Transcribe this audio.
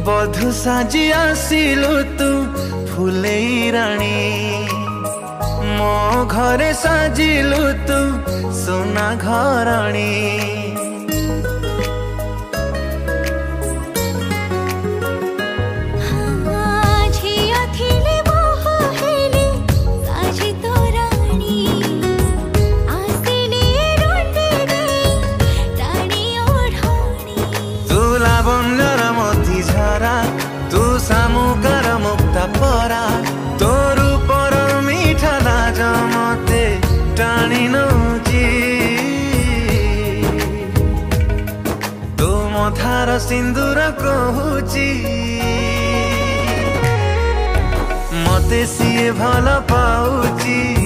बधु साजी आसिलु तू फुले राणी मो घरे साजिलु तू सोना घराणी तू सामुकर मुक्ता परा तोर पर मीठा लाज मते टाणी नौची तू मथार सिंदूर कहूची मते सिए भल पाउची।